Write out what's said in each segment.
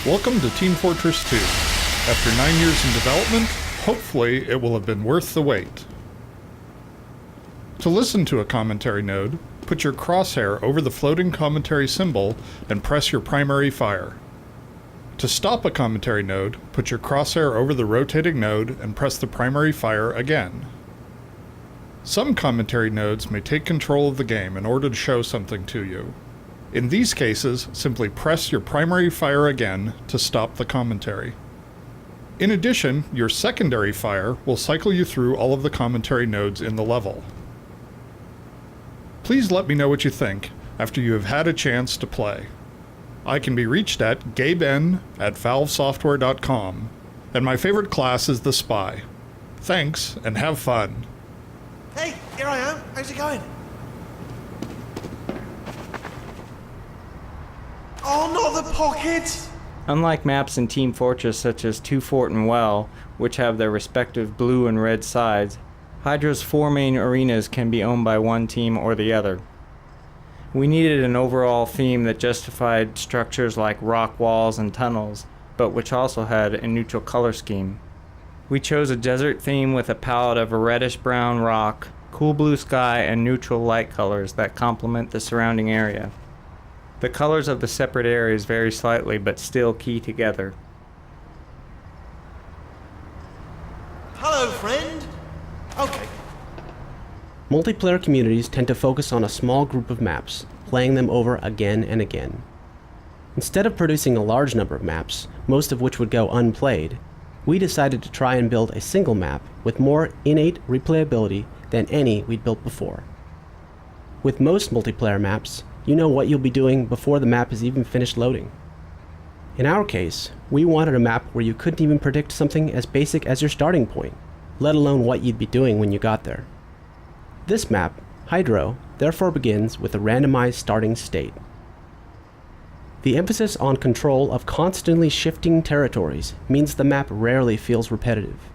Welcome to Team Fortress 2. After 9 years in development, hopefully it will have been worth the wait. To listen to a commentary node, put your crosshair over the floating commentary symbol and press your primary fire. To stop a commentary node, put your crosshair over the rotating node and press the primary fire again. Some commentary nodes may take control of the game in order to show something to you. In these cases, simply press your primary fire again to stop the commentary. In addition, your secondary fire will cycle you through all of the commentary nodes in the level. Please let me know what you think after you have had a chance to play. I can be reached at gaben@valvesoftware.com, and my favorite class is the Spy. Thanks, and have fun. Hey, here I am. How's it going? Oh, not the pocket! Unlike maps in Team Fortress such as Two Fort and Well, which have their respective blue and red sides, Hydra's 4 main arenas can be owned by one team or the other. We needed an overall theme that justified structures like rock walls and tunnels, but which also had a neutral color scheme. We chose a desert theme with a palette of a reddish-brown rock, cool blue sky, and neutral light colors that complement the surrounding area. The colors of the separate areas vary slightly, but still key together. Hello, friend. Okay. Multiplayer communities tend to focus on a small group of maps, playing them over again and again. Instead of producing a large number of maps, most of which would go unplayed, we decided to try and build a single map with more innate replayability than any we'd built before. With most multiplayer maps, you know what you'll be doing before the map is even finished loading. In our case, we wanted a map where you couldn't even predict something as basic as your starting point, let alone what you'd be doing when you got there. This map, Hydro, therefore begins with a randomized starting state. The emphasis on control of constantly shifting territories means the map rarely feels repetitive.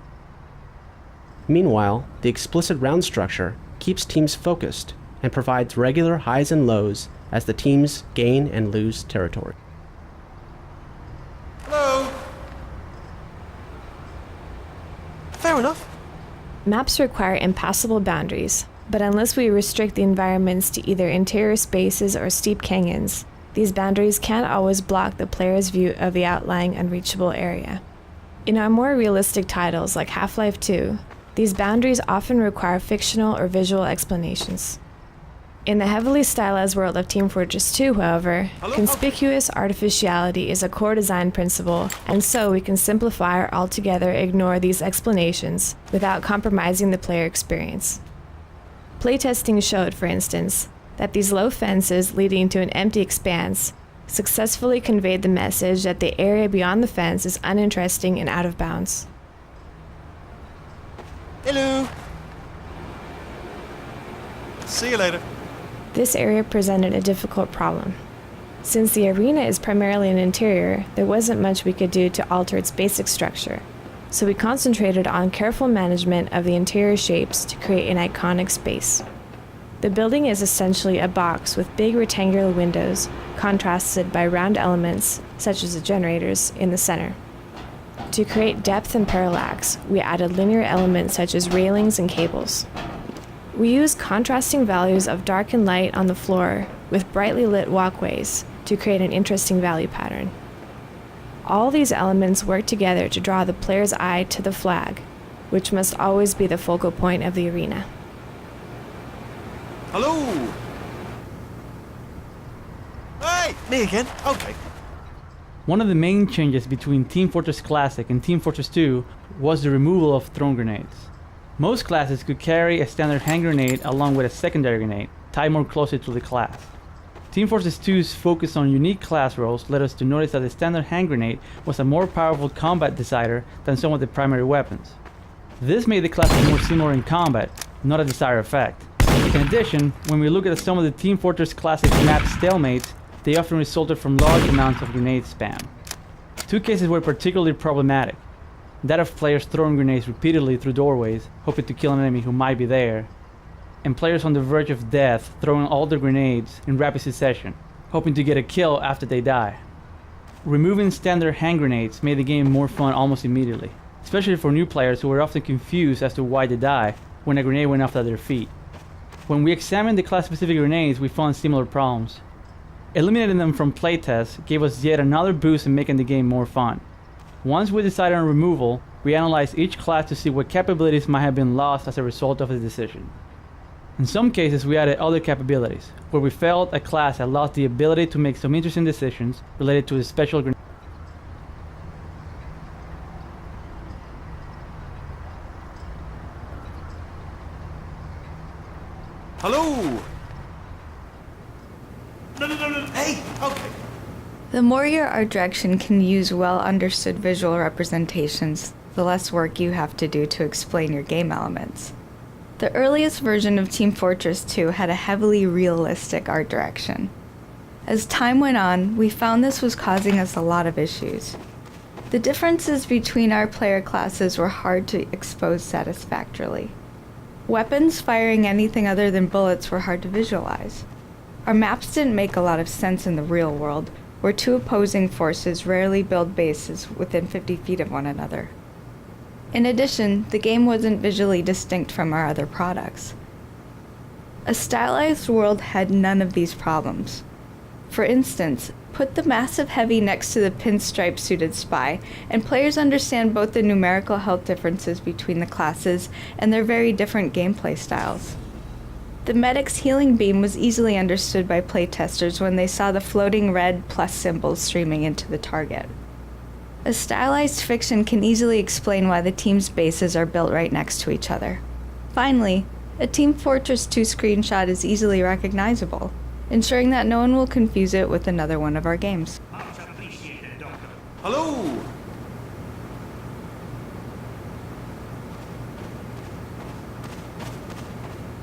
Meanwhile, the explicit round structure keeps teams focused and provides regular highs and lows as the teams gain and lose territory. Hello. Fair enough. Maps require impassable boundaries, but unless we restrict the environments to either interior spaces or steep canyons, these boundaries can't always block the player's view of the outlying unreachable area. In our more realistic titles like Half-Life 2, these boundaries often require fictional or visual explanations. In the heavily stylized world of Team Fortress 2, however, conspicuous artificiality is a core design principle, and so we can simplify or altogether ignore these explanations without compromising the player experience. Playtesting showed, for instance, that these low fences leading to an empty expanse successfully conveyed the message that the area beyond the fence is uninteresting and out of bounds. Hello. See you later. This area presented a difficult problem. Since the arena is primarily an interior, there wasn't much we could do to alter its basic structure, so we concentrated on careful management of the interior shapes to create an iconic space. The building is essentially a box with big rectangular windows, contrasted by round elements, such as the generators, in the center. To create depth and parallax, we added linear elements such as railings and cables. We used contrasting values of dark and light on the floor with brightly lit walkways to create an interesting value pattern. All these elements work together to draw the player's eye to the flag, which must always be the focal point of the arena. Hello. Hey, me again. Okay. One of the main changes between Team Fortress Classic and Team Fortress 2 was the removal of thrown grenades. Most classes could carry a standard hand grenade along with a secondary grenade, tied more closely to the class. Team Fortress 2's focus on unique class roles led us to notice that the standard hand grenade was a more powerful combat decider than some of the primary weapons. This made the classes more similar in combat, not a desired effect. In addition, when we look at some of the Team Fortress Classic map stalemates, they often resulted from large amounts of grenade spam. Two cases were particularly problematic. That of players throwing grenades repeatedly through doorways, hoping to kill an enemy who might be there, and players on the verge of death throwing all their grenades in rapid succession, hoping to get a kill after they die. Removing standard hand grenades made the game more fun almost immediately, especially for new players who were often confused as to why they die when a grenade went off at their feet. When we examined the class-specific grenades, we found similar problems. Eliminating them from playtests gave us yet another boost in making the game more fun. Once we decided on removal, we analyzed each class to see what capabilities might have been lost as a result of the decision. In some cases, we added other capabilities, where we felt a class had lost the ability to make some interesting decisions related to its special grenade. Hello? No. Hey, okay. The more your art direction can use well understood visual representations, the less work you have to do to explain your game elements. The earliest version of Team Fortress 2 had a heavily realistic art direction. As time went on, we found this was causing us a lot of issues. The differences between our player classes were hard to expose satisfactorily. Weapons firing anything other than bullets were hard to visualize. Our maps didn't make a lot of sense in the real world, where two opposing forces rarely build bases within 50 feet of one another. In addition, the game wasn't visually distinct from our other products. A stylized world had none of these problems. For instance, put the massive heavy next to the pinstripe-suited spy, and players understand both the numerical health differences between the classes and their very different gameplay styles. The medic's healing beam was easily understood by playtesters when they saw the floating red plus symbols streaming into the target. A stylized fiction can easily explain why the team's bases are built right next to each other. Finally, a Team Fortress 2 screenshot is easily recognizable, ensuring that no one will confuse it with another one of our games. Hello?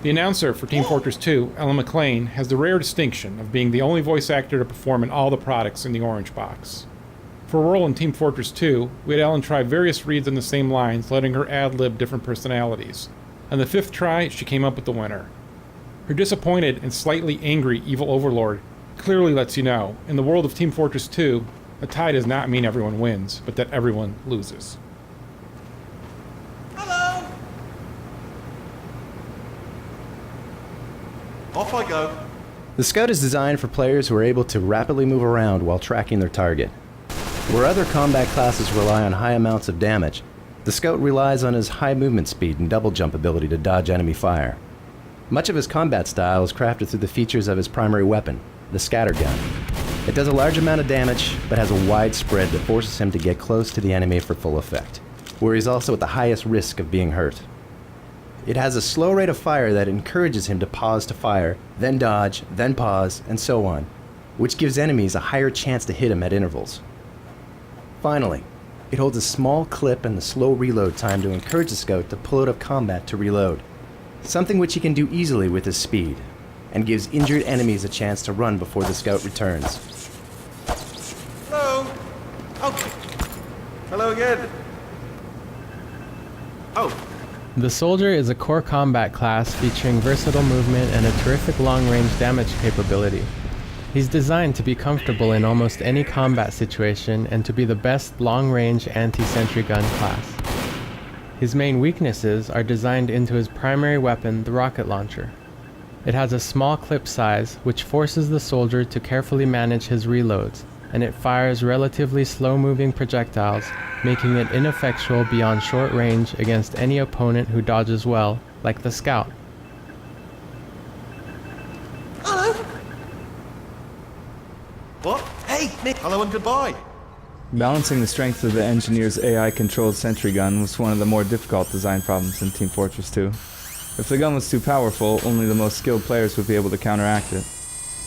The announcer for Team Fortress 2, Ellen McLean, has the rare distinction of being the only voice actor to perform in all the products in the orange box. For a role in Team Fortress 2, we had Ellen try various reads on the same lines, letting her ad-lib different personalities. On the 5th try, she came up with the winner. Her disappointed and slightly angry evil overlord clearly lets you know, in the world of Team Fortress 2, a tie does not mean everyone wins, but that everyone loses. Hello? Off I go. The Scout is designed for players who are able to rapidly move around while tracking their target. Where other combat classes rely on high amounts of damage, the Scout relies on his high movement speed and double jump ability to dodge enemy fire. Much of his combat style is crafted through the features of his primary weapon, the scatter gun. It does a large amount of damage, but has a wide spread that forces him to get close to the enemy for full effect, where he's also at the highest risk of being hurt. It has a slow rate of fire that encourages him to pause to fire, then dodge, then pause, and so on, which gives enemies a higher chance to hit him at intervals. Finally, it holds a small clip and the slow reload time to encourage the Scout to pull out of combat to reload, something which he can do easily with his speed, and gives injured enemies a chance to run before the Scout returns. Hello? Okay. Hello again. Oh. The Soldier is a core combat class featuring versatile movement and a terrific long-range damage capability. He's designed to be comfortable in almost any combat situation and to be the best long-range anti-sentry gun class. His main weaknesses are designed into his primary weapon, the rocket launcher. It has a small clip size, which forces the soldier to carefully manage his reloads, and it fires relatively slow-moving projectiles, making it ineffectual beyond short range against any opponent who dodges well, like the Scout. Hello? What? Hey, Nick. Hello and goodbye. Balancing the strength of the engineer's AI-controlled sentry gun was one of the more difficult design problems in Team Fortress 2. If the gun was too powerful, only the most skilled players would be able to counteract it.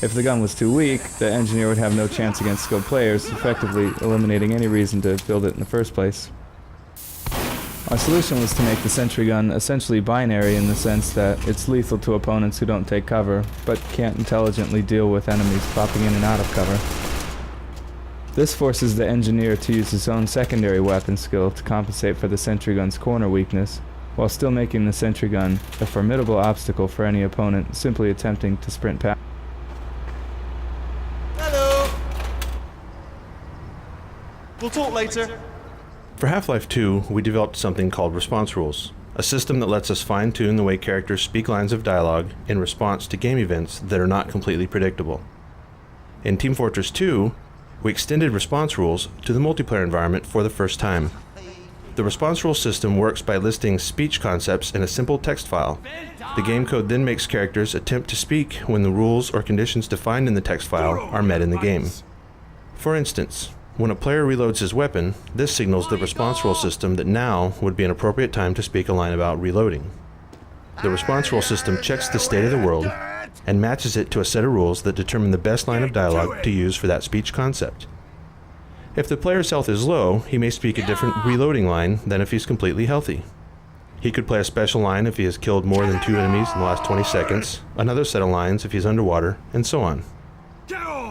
If the gun was too weak, the engineer would have no chance against skilled players, effectively eliminating any reason to build it in the first place. Our solution was to make the sentry gun essentially binary in the sense that it's lethal to opponents who don't take cover, but can't intelligently deal with enemies popping in and out of cover. This forces the engineer to use his own secondary weapon skill to compensate for the sentry gun's corner weakness, while still making the sentry gun a formidable obstacle for any opponent simply attempting to sprint past. Hello? We'll talk later. For Half-Life 2, we developed something called response rules, a system that lets us fine-tune the way characters speak lines of dialogue in response to game events that are not completely predictable. In Team Fortress 2, we extended response rules to the multiplayer environment for the first time. The response rule system works by listing speech concepts in a simple text file. The game code then makes characters attempt to speak when the rules or conditions defined in the text file are met in the game. For instance, when a player reloads his weapon, this signals the response rule system that now would be an appropriate time to speak a line about reloading. The response rule system checks the state of the world and matches it to a set of rules that determine the best line of dialogue to use for that speech concept. If the player's health is low, he may speak a different reloading line than if he's completely healthy. He could play a special line if he has killed more than 2 enemies in the last 20 seconds, another set of lines if he's underwater, and so on.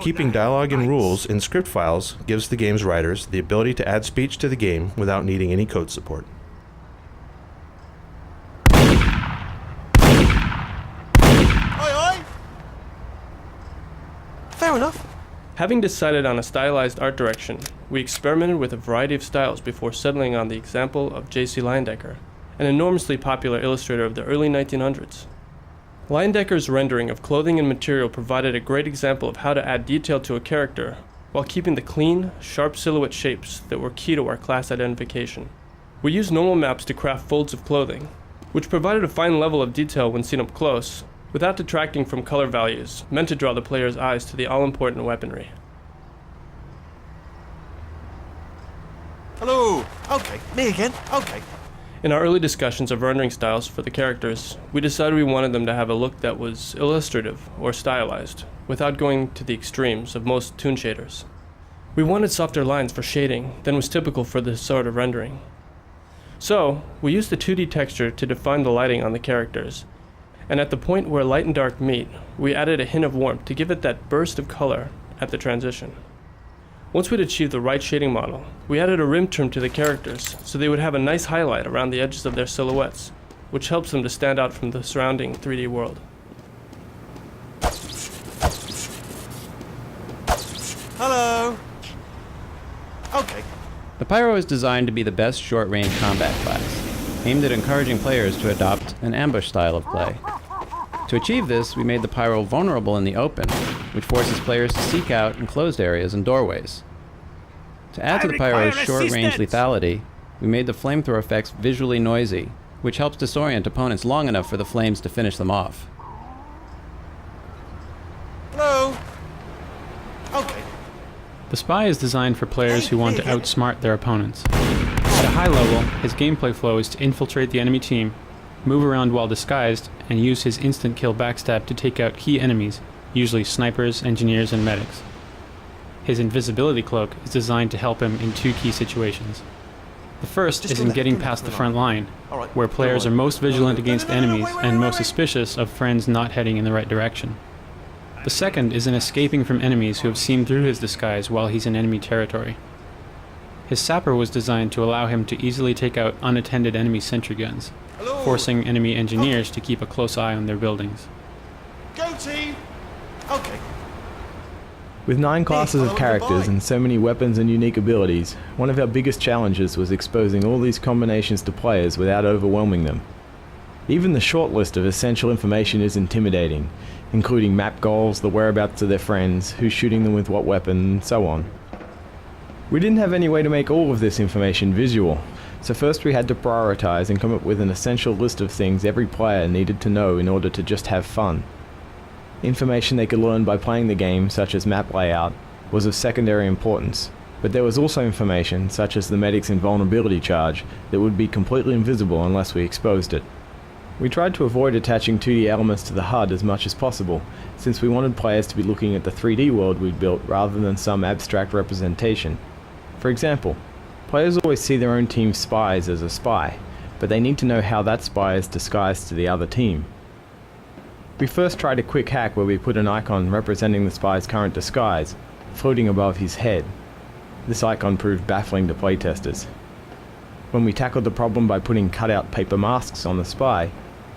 Keeping dialogue and rules in script files gives the game's writers the ability to add speech to the game without needing any code support. Aye. Fair enough. Having decided on a stylized art direction, we experimented with a variety of styles before settling on the example of J.C. Leyendecker, an enormously popular illustrator of the early 1900s. Leyendecker's rendering of clothing and material provided a great example of how to add detail to a character while keeping the clean, sharp silhouette shapes that were key to our class identification. We used normal maps to craft folds of clothing, which provided a fine level of detail when seen up close, without detracting from color values, meant to draw the player's eyes to the all-important weaponry. Hello. Okay, me again. Okay. In our early discussions of rendering styles for the characters, we decided we wanted them to have a look that was illustrative or stylized, without going to the extremes of most toon shaders. We wanted softer lines for shading than was typical for this sort of rendering. So, we used the 2D texture to define the lighting on the characters, and at the point where light and dark meet, we added a hint of warmth to give it that burst of color at the transition. Once we'd achieved the right shading model, we added a rim trim to the characters so they would have a nice highlight around the edges of their silhouettes, which helps them to stand out from the surrounding 3D world. Hello. Okay. The Pyro is designed to be the best short-range combat class, aimed at encouraging players to adopt an ambush style of play. To achieve this, we made the Pyro vulnerable in the open, which forces players to seek out enclosed areas and doorways. To add to the Pyro's short-range lethality, we made the flamethrower effects visually noisy, which helps disorient opponents long enough for the flames to finish them off. Hello. Okay. The Spy is designed for players who want to outsmart their opponents. At a high level, his gameplay flow is to infiltrate the enemy team, move around while disguised, and use his instant kill backstab to take out key enemies, usually snipers, engineers, and medics. His invisibility cloak is designed to help him in 2 key situations. The first is in getting past the front line, where players are most vigilant against enemies and most suspicious of friends not heading in the right direction. The second is in escaping from enemies who have seen through his disguise while he's in enemy territory. His sapper was designed to allow him to easily take out unattended enemy sentry guns, forcing enemy engineers to keep a close eye on their buildings. Go team. Okay. With 9 classes of characters and so many weapons and unique abilities, one of our biggest challenges was exposing all these combinations to players without overwhelming them. Even the short list of essential information is intimidating, including map goals, the whereabouts of their friends, who's shooting them with what weapon, and so on. We didn't have any way to make all of this information visual, so first we had to prioritize and come up with an essential list of things every player needed to know in order to just have fun. Information they could learn by playing the game, such as map layout, was of secondary importance, but there was also information, such as the medic's invulnerability charge, that would be completely invisible unless we exposed it. We tried to avoid attaching 2D elements to the HUD as much as possible, since we wanted players to be looking at the 3D world we'd built rather than some abstract representation. For example, players always see their own team's spies as a spy, but they need to know how that spy is disguised to the other team. We first tried a quick hack where we put an icon representing the spy's current disguise, floating above his head. This icon proved baffling to playtesters. When we tackled the problem by putting cutout paper masks on the spy,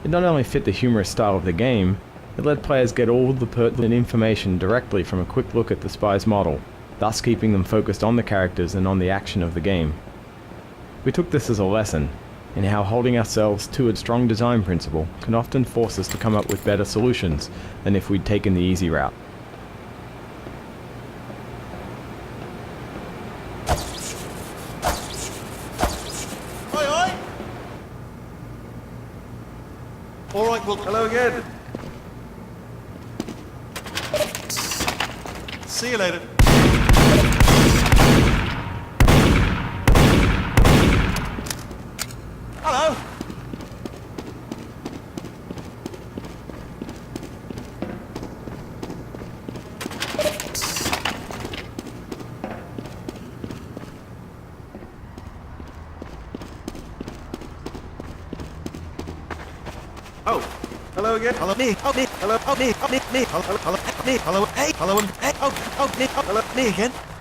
it not only fit the humorous style of the game, it let players get all the pertinent information directly from a quick look at the spy's model, thus keeping them focused on the characters and on the action of the game. We took this as a lesson in how holding ourselves to a strong design principle can often force us to come up with better solutions than if we'd taken the easy route. Aye, aye. All right, well, hello again. See you later. Hello. Oh, hello again. Hello, me. Oh, me. Hello. Oh, me. Oh, me. Me. Hello. Hello. Me. Hello. Hey. Hello. And hey. Oh, me. Hello. Me again.